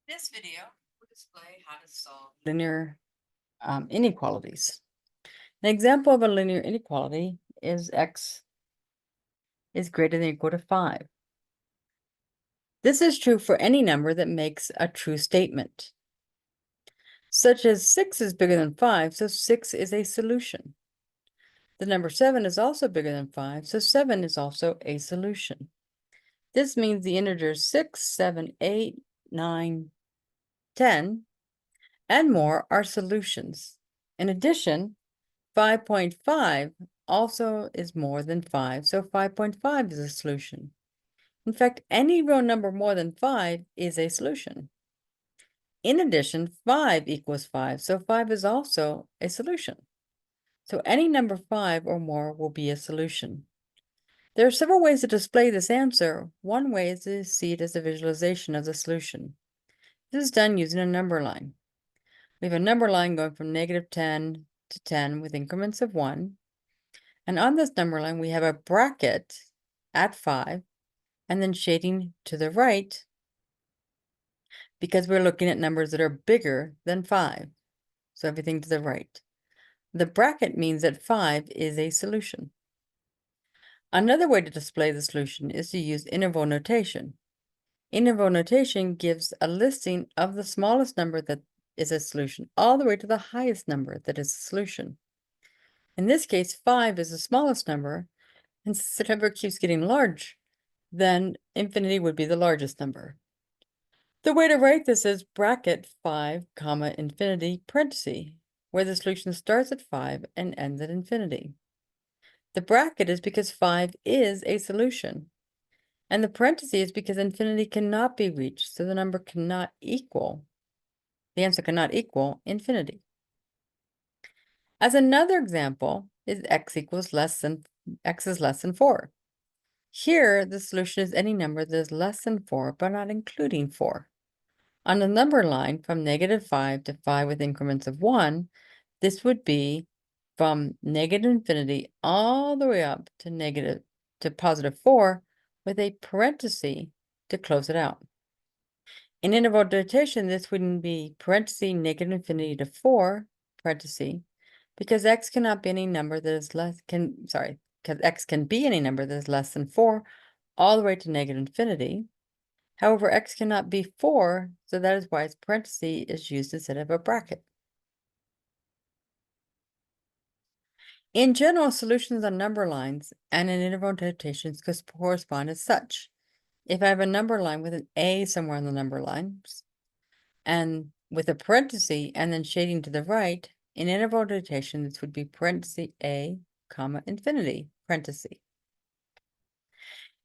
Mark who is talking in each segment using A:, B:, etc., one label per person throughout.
A: This video will display how to solve linear inequalities. An example of a linear inequality is x is greater than or equal to 5. This is true for any number that makes a true statement, such as 6 is bigger than 5, so 6 is a solution. The number 7 is also bigger than 5, so 7 is also a solution. This means the integers 6, 7, 8, 9, 10, and more are solutions. In addition, 5.5 also is more than 5, so 5.5 is a solution. In fact, any real number more than 5 is a solution. In addition, 5 equals 5, so 5 is also a solution. So any number 5 or more will be a solution. There are several ways to display this answer. One way is to see it as a visualization of the solution. This is done using a number line. We have a number line going from -10 to 10 with increments of 1. And on this number line, we have a bracket at 5 and then shading to the right because we're looking at numbers that are bigger than 5. So everything to the right. The bracket means that 5 is a solution. Another way to display the solution is to use interval notation. Interval notation gives a listing of the smallest number that is a solution all the way to the highest number that is a solution. In this case, 5 is the smallest number, and since the number keeps getting large, then infinity would be the largest number. The way to write this is bracket 5, comma, infinity, parenthesis, where the solution starts at 5 and ends at infinity. The bracket is because 5 is a solution, and the parenthesis is because infinity cannot be reached, so the answer cannot equal infinity. As another example is x is less than 4. Here, the solution is any number that is less than 4, but not including 4. On the number line from -5 to 5 with increments of 1, this would be from negative infinity all the way up to positive 4 with a parenthesis to close it out. In interval notation, this wouldn't be parenthesis negative infinity to 4, parenthesis, because x cannot be any number that is because x can be any number that is less than 4 all the way to negative infinity. However, x cannot be 4, so that is why its parenthesis is used instead of a bracket. In general, solutions on number lines and in interval notations correspond as such. If I have a number line with an A somewhere on the number lines, and with a parenthesis and then shading to the right, in interval notation, this would be parenthesis A, comma, infinity, parenthesis.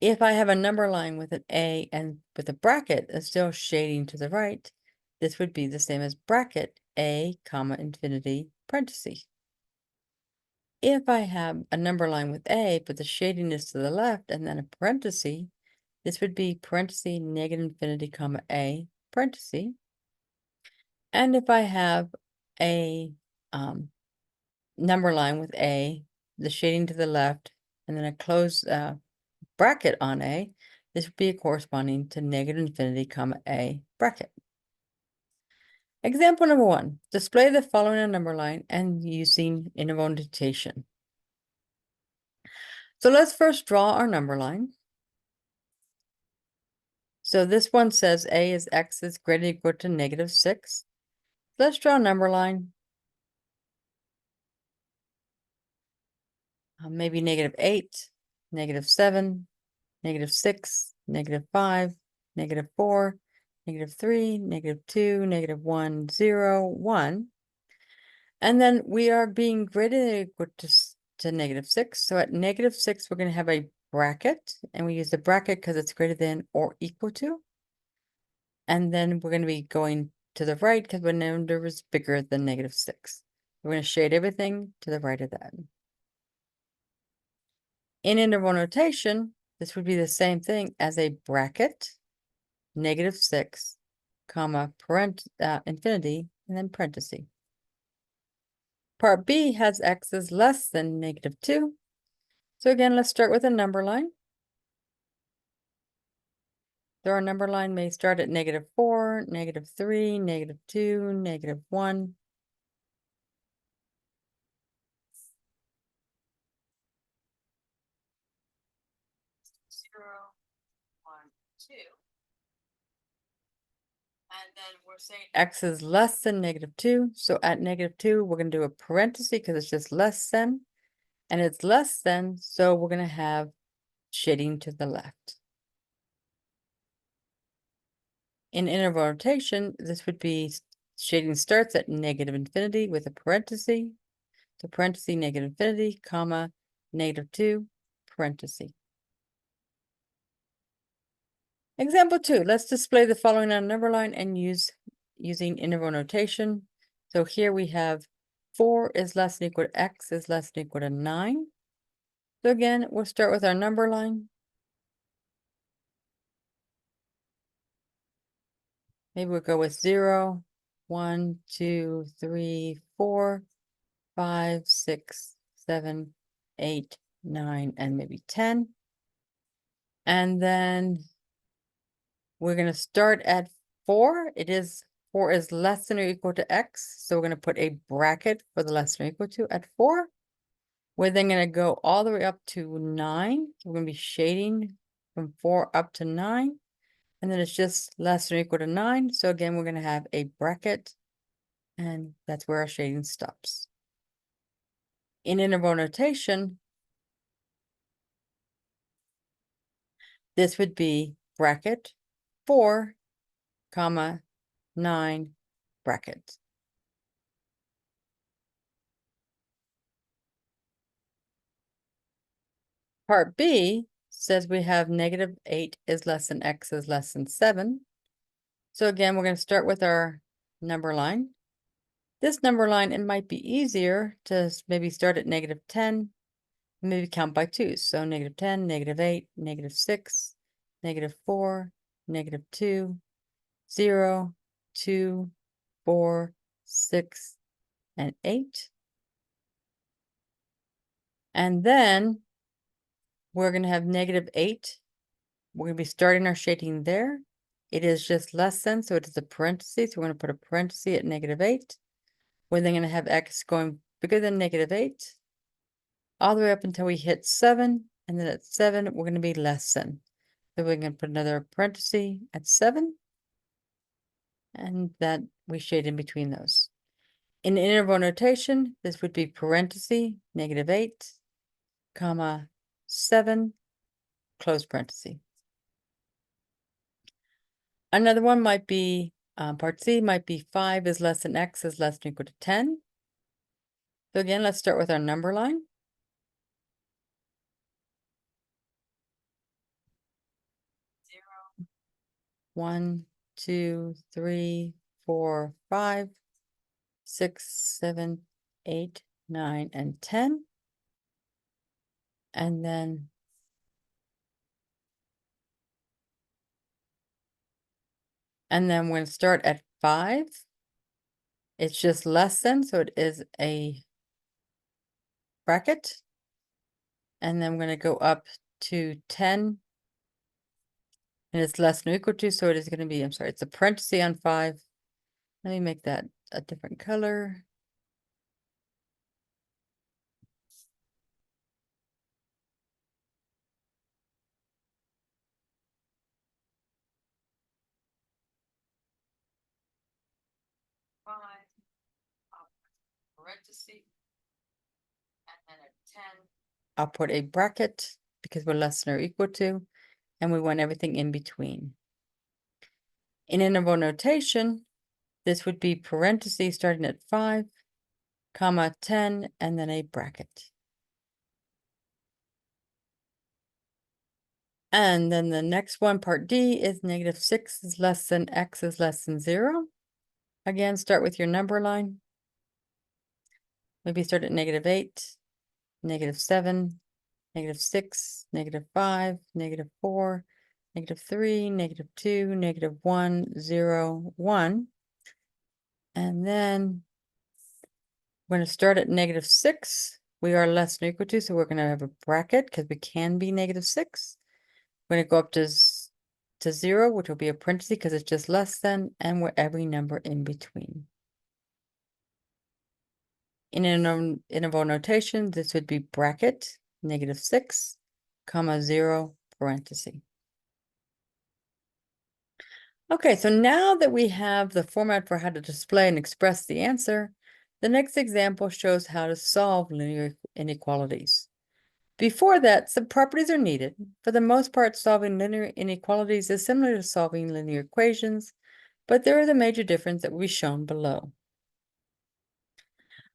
A: If I have a number line with an A and with a bracket that's still shading to the right, this would be the same as bracket A, comma, infinity, parenthesis. If I have a number line with A, but the shading is to the left and then a parenthesis, this would be parenthesis negative infinity, comma, A, parenthesis. And if I have a number line with A, the shading to the left, and then a closed bracket on A, this would be corresponding to negative infinity, comma, A, bracket. Example number 1, display the following number line and using interval notation. So let's first draw our number line. So this one says A is x is greater than or equal to -6. Let's draw a number line. Maybe -8, -7, -6, -5, -4, -3, -2, -1, 0, 1. And then we are being greater than or equal to -6. So at -6, we're going to have a bracket, and we use the bracket because it's greater than or equal to. And then we're going to be going to the right because when number is bigger than -6. We're going to shade everything to the right of that. In interval notation, this would be the same thing as a bracket, -6, comma, infinity, and then parenthesis. Part B has x is less than -2. So again, let's start with a number line. So our number line may start at -4, -3, -2, -1. Zero, 1, 2. And then we're saying x is less than -2. So at -2, we're going to do a parenthesis because it's just less than. And it's less than, so we're going to have shading to the left. In interval notation, this would be shading starts at -infinity with a parenthesis. So parenthesis -infinity, comma, -2, parenthesis. Example 2, let's display the following on a number line and using interval notation. So here we have 4 is less than equal to x is less than equal to 9. So again, we'll start with our number line. Maybe we'll go with 0, 1, 2, 3, 4, 5, 6, 7, 8, 9, and maybe 10. And then we're going to start at 4. 4 is less than or equal to x. So we're going to put a bracket for the less than or equal to at 4. We're then going to go all the way up to 9. So we're going to be shading from 4 up to 9. And then it's just less than or equal to 9. So again, we're going to have a bracket. And that's where our shading stops. In interval notation, this would be bracket 4, comma, 9, bracket. Part B says we have -8 is less than x is less than 7. So again, we're going to start with our number line. This number line, it might be easier to maybe start at -10, maybe count by 2s. So -10, -8, -6, -4, -2, 0, 2, 4, 6, and 8. And then we're going to have -8. We're going to be starting our shading there. It is just less than, so it is a parenthesis. So we're going to put a parenthesis at -8. We're then going to have x going bigger than -8 all the way up until we hit 7. And then at 7, we're going to be less than. So we're going to put another parenthesis at 7. And that we shade in between those. In interval notation, this would be parenthesis, -8, comma, 7, close parenthesis. Another one might be, part C might be 5 is less than x is less than or equal to 10. So again, let's start with our number line. 0, 1, 2, 3, 4, 5, 6, 7, 8, 9, and 10. And then we're going to start at 5. It's just less than, so it is a bracket. And then we're going to go up to 10. And it's less than or equal to, so it is going to be, I'm sorry, it's a parenthesis on 5. Let me make that a different color. Parenthesis, and then at 10, I'll put a bracket because we're less than or equal to, and we want everything in between. In interval notation, this would be parentheses starting at 5, comma, 10, and then a bracket. And then the next one, part D, is -6 is less than x is less than 0. Again, start with your number line. Maybe start at -8, -7, -6, -5, -4, -3, -2, -1, 0, 1. And then we're going to start at -6. We are less than or equal to, so we're going to have a bracket because we can be -6. We're going to go up to to 0, which will be a parenthesis because it's just less than, and with every number in between. In interval notation, this would be bracket, -6, comma 0, parenthesis. Okay, so now that we have the format for how to display and express the answer, the next example shows how to solve linear inequalities. Before that, some properties are needed. For the most part, solving linear inequalities is similar to solving linear equations, but there is a major difference that will be shown below.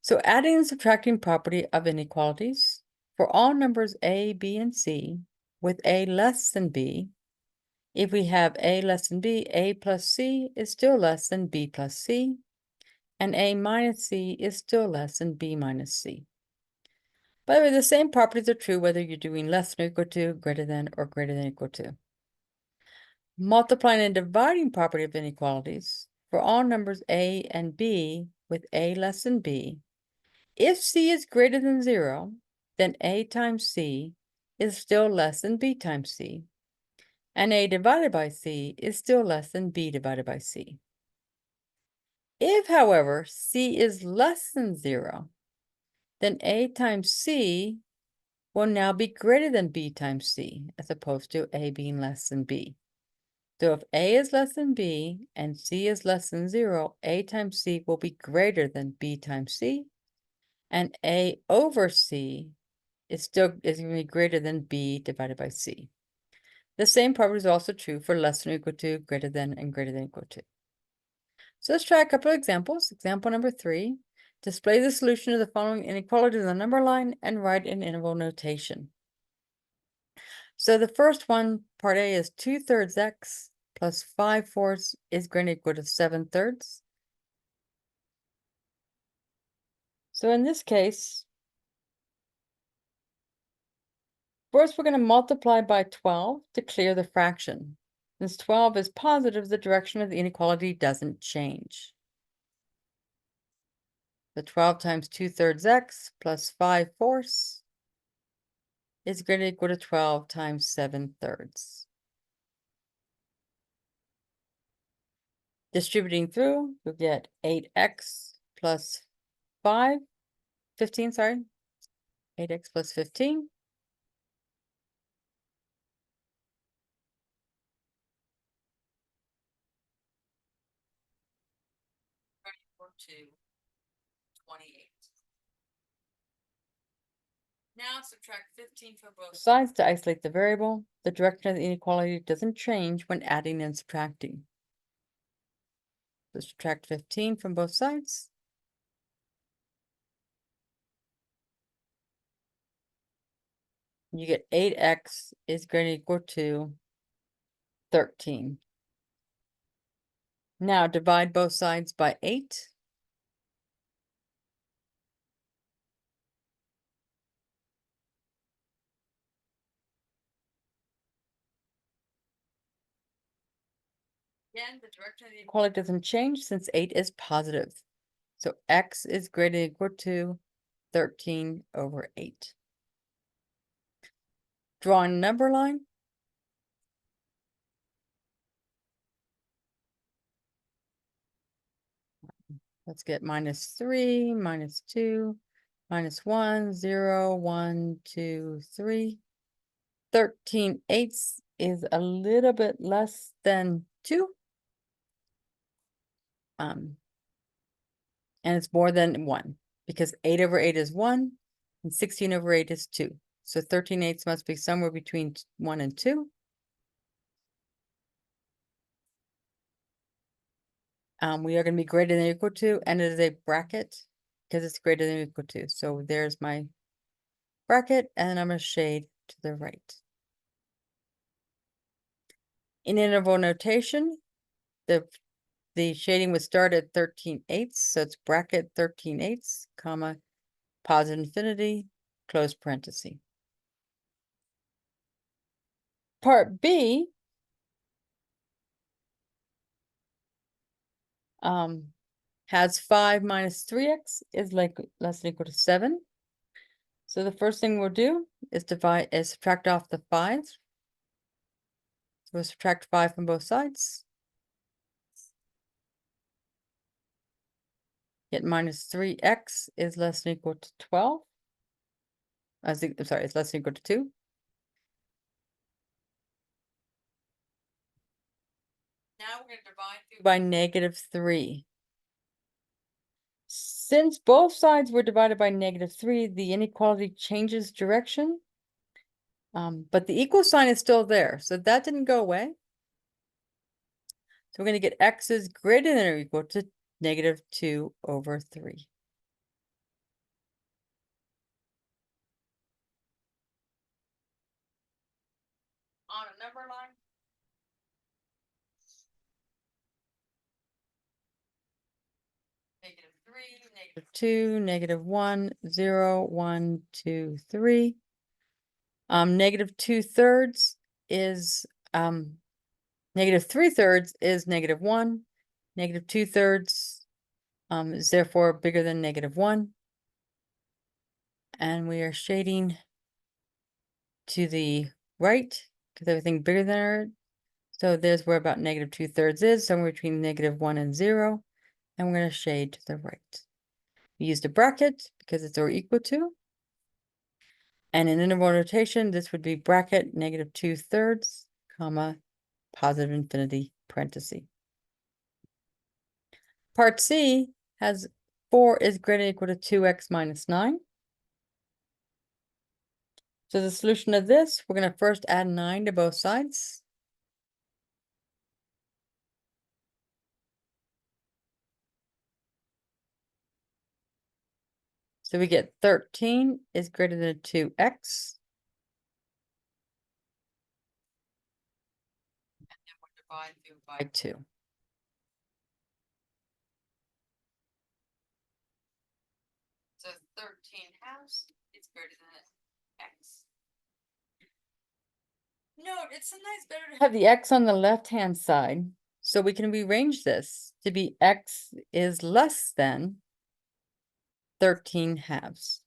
A: So adding and subtracting property of inequalities. For all numbers a, b, and c, with a less than b, if we have a less than b, a plus c is still less than b plus c, and a minus c is still less than b minus c. By the way, the same properties are true whether you're doing less than or equal to, greater than, or greater than or equal to. Multiplying and dividing property of inequalities. For all numbers a and b with a less than b, if c is greater than 0, then a times c is still less than b times c, and a divided by c is still less than b divided by c. If, however, c is less than 0, then a times c will now be greater than b times c, as opposed to a being less than b. So if a is less than b and c is less than 0, a times c will be greater than b times c, and a over c is going to be greater than b divided by c. The same property is also true for less than or equal to, greater than, and greater than equal to. So let's try a couple of examples. Example number 3, display the solution of the following inequality on the number line and write in interval notation. So the first one, part A, is 2/3 x plus 5/4 is going to equal to 7/3. So in this case, first we're going to multiply by 12 to clear the fraction. Since 12 is positive, the direction of the inequality doesn't change. The 12 times 2/3 x plus 5/4 is going to equal to 12 times 7/3. Distributing through, you'll get 8x plus 15, sorry. 8x plus 15. To 28. Now subtract 15 from both sides to isolate the variable. The direction of the inequality doesn't change when adding and subtracting. So subtract 15 from both sides. You get 8x is going to equal to 13. Now divide both sides by 8. Again, the direction of the inequality doesn't change since 8 is positive. So x is greater than or equal to 13 over 8. Draw a number line. Let's get -3, -2, -1, 0, 1, 2, 3. 13/8 is a little bit less than 2. And it's more than 1 because 8 over 8 is 1 and 16 over 8 is 2. So 13/8 must be somewhere between 1 and 2. We are going to be greater than or equal to, and it is a bracket because it's greater than or equal to. So there's my bracket, and then I'm going to shade to the right. In interval notation, the shading would start at 13/8, so it's bracket 13/8, comma, positive infinity, close parenthesis. Part B has 5 minus 3x is like less than or equal to 7. So the first thing we'll do is subtract off the 5. So we'll subtract 5 from both sides. Get minus 3x is less than or equal to 12. I'm sorry, it's less than or equal to 2. Now we're going to divide through by -3. Since both sides were divided by -3, the inequality changes direction. But the equal sign is still there, so that didn't go away. So we're going to get x is greater than or equal to -2/3. On a number line, -3, -2, -1, 0, 1, 2, 3. -2/3 is -3/3 is -1. -2/3 is therefore bigger than -1. And we are shading to the right because everything bigger than our. So there's where about -2/3 is, somewhere between -1 and 0. And we're going to shade to the right. We used a bracket because it's or equal to. And in interval notation, this would be bracket -2/3, comma, positive infinity, parenthesis. Part C has 4 is greater than or equal to 2x minus 9. So the solution of this, we're going to first add 9 to both sides. So we get 13 is greater than 2x. And then we'll divide through by 2. So 13/2 is greater than x. Note, it's sometimes better to have the x on the left-hand side, so we can rearrange this to be x is less than 13/2.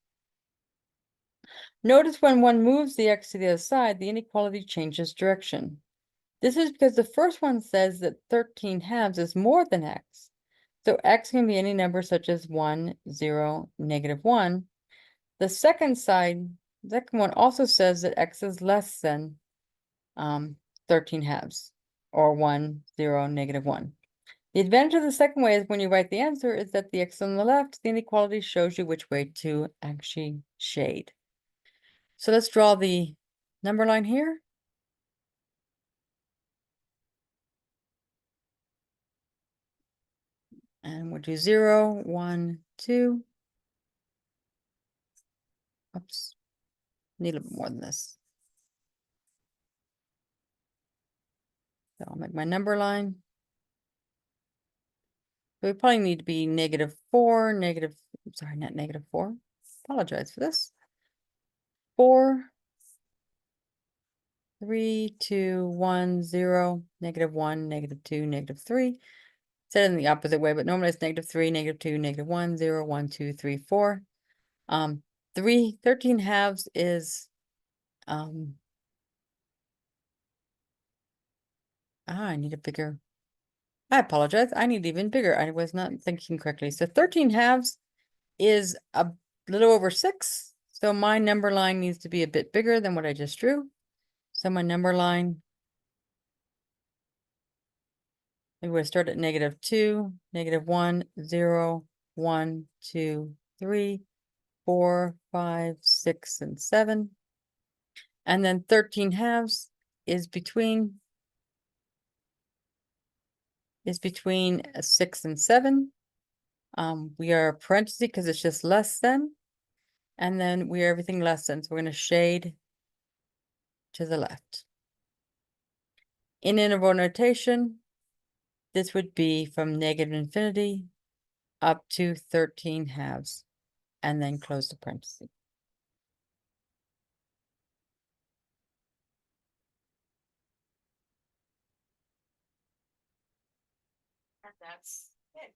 A: Notice when one moves the x to the other side, the inequality changes direction. This is because the first one says that 13/2 is more than x. So x can be any number such as 1, 0, -1. The second one also says that x is less than 13/2 or 1, 0, -1. The advantage of the second way is when you write the answer is that the x on the left, the inequality shows you which way to actually shade. So let's draw the number line here. And we'll do 0, 1, 2. Oops, need a little bit more than this. So I'll make my number line. So we probably need to be -4, sorry, not -4. Apologize for this. 4, 3, 2, 1, 0, -1, -2, -3. Said it in the opposite way, but normally it's -3, -2, -1, 0, 1, 2, 3, 4. 13/2 is I need a bigger. I apologize. I need even bigger. I was not thinking correctly. So 13/2 is a little over 6. So my number line needs to be a bit bigger than what I just drew. So my number line, we would start at -2, -1, 0, 1, 2, 3, 4, 5, 6, and 7. And then 13/2 is between 6 and 7. We are parentheses because it's just less than, and then we are everything less than. So we're going to shade to the left. In interval notation, this would be from -infinity up to 13/2, and then close the parenthesis. And that's it.